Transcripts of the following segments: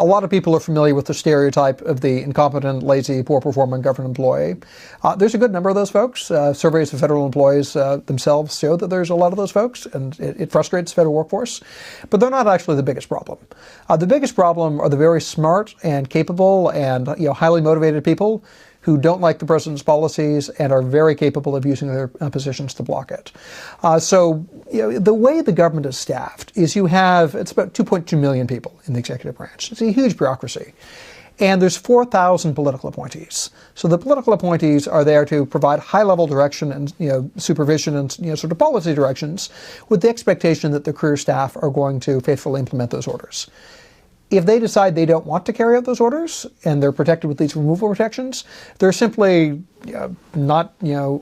A lot of people are familiar with the stereotype of the incompetent, lazy, poor-performing government employee. There's a good number of those folks. Surveys of federal employees themselves show that there's a lot of those folks, and it frustrates the federal workforce. But they're not actually the biggest problem. The biggest problem are the very smart and capable and highly motivated people who don't like the president's policies and are very capable of using their positions to block it. So the way the government is staffed is it's about 2.2 million people in the executive branch. It's a huge bureaucracy. And there's 4,000 political appointees. So the political appointees are there to provide high-level direction and supervision and sort of policy directions with the expectation that the career staff are going to faithfully implement those orders. If they decide they don't want to carry out those orders and they're protected with these removal protections, they're simply not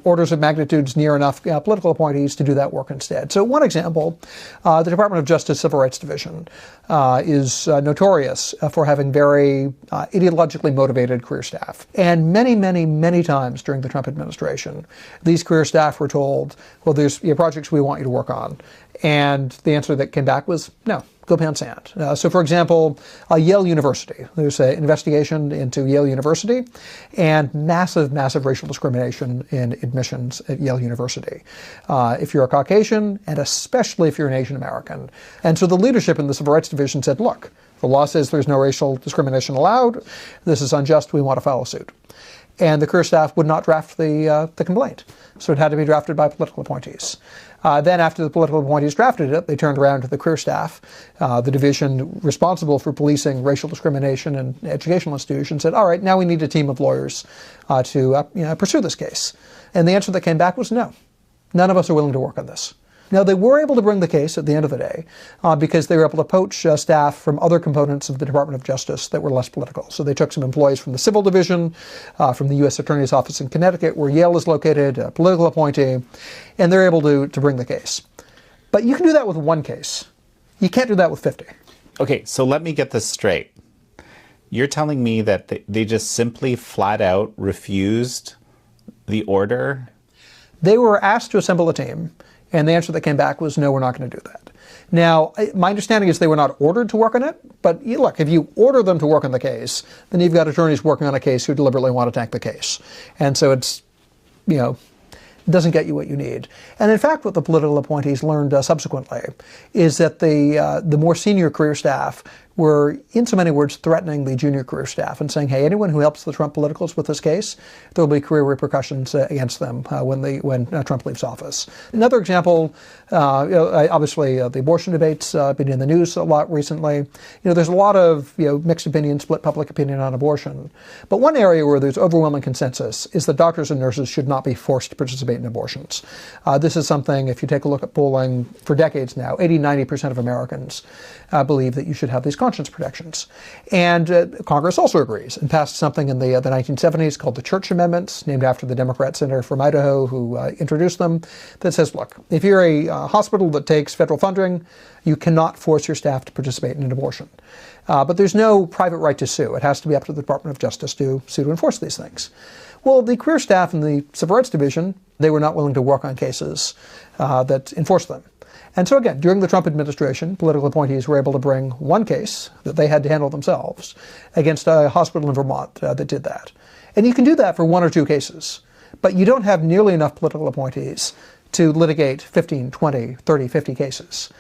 orders of magnitudes near enough political appointees to do that work instead. So one example, the Department of Justice Civil Rights Division is notorious for having very ideologically motivated career staff. And many, many, many times during the Trump administration, these career staff were told, well, there's projects we want you to work on. And the answer that came back was, no, go pound sand. So for example, Yale University, there's an investigation into Yale University and massive, massive racial discrimination in admissions at Yale University. If you're a Caucasian, and especially if you're an Asian American. And so the leadership in the Civil Rights Division said, look, the law says there's no racial discrimination allowed. This is unjust. We want to file a suit. And the career staff would not draft the complaint. So it had to be drafted by political appointees. Then after the political appointees drafted it, they turned around to the career staff, the division responsible for policing racial discrimination in educational institutions, said, all right, now we need a team of lawyers to pursue this case. And the answer that came back was no. None of us are willing to work on this. Now, they were able to bring the case at the end of the day because they were able to poach staff from other components of the Department of Justice that were less political. So they took some employees from the Civil Division, from the U.S. Attorney's Office in Connecticut, where Yale is located, a political appointee, and they're able to bring the case. But you can do that with one case. You can't do that with 50. Okay, so let me get this straight. You're telling me that they just simply flat out refused the order? They were asked to assemble a team. And the answer that came back was, no, we're not going to do that. Now, my understanding is they were not ordered to work on it. But look, if you order them to work on the case, then you've got attorneys working on a case who deliberately want to tank the case. And so it's, doesn't get you what you need. And in fact, what the political appointees learned subsequently is that the more senior career staff were, in so many words, threatening the junior career staff and saying, hey, anyone who helps the Trump politicals with this case, there will be career repercussions against them when Trump leaves office. Another example, obviously the abortion debate's been in the news a lot recently. There's a lot of mixed opinion, split public opinion on abortion. But one area where there's overwhelming consensus is that doctors and nurses should not be forced to participate in abortions. This is something, if you take a look at polling for decades now, 80-90% of Americans believe that you should have these conscience protections. And Congress also agrees and passed something in the 1970s called the Church Amendments, named after the Democrat senator from Idaho who introduced them, that says, look, if you're a hospital that takes federal funding, you cannot force your staff to participate in an abortion. But there's no private right to sue. It has to be up to the Department of Justice to sue to enforce these things. Well, the career staff in the Civil Rights Division, they were not willing to work on cases that enforced them. And so again, during the Trump administration, political appointees were able to bring one case that they had to handle themselves against a hospital in Vermont that did that. And you can do that for one or two cases, but you don't have nearly enough political appointees to litigate 15, 20, 30, 50 cases.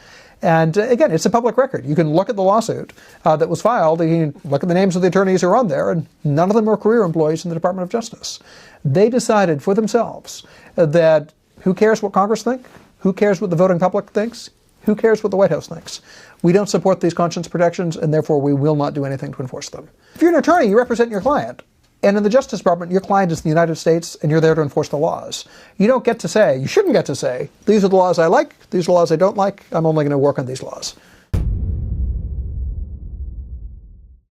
And again, it's a public record. You can look at the lawsuit that was filed, you can look at the names of the attorneys who are on there, and none of them are career employees in the Department of Justice. They decided for themselves that who cares what Congress thinks? Who cares what the voting public thinks? Who cares what the White House thinks? We don't support these conscience protections, and therefore we will not do anything to enforce them. If you're an attorney, you represent your client. And in the Justice Department, your client is the United States, and you're there to enforce the laws. You don't get to say, you shouldn't get to say, these are the laws I like, these are the laws I don't like, I'm only going to work on these laws.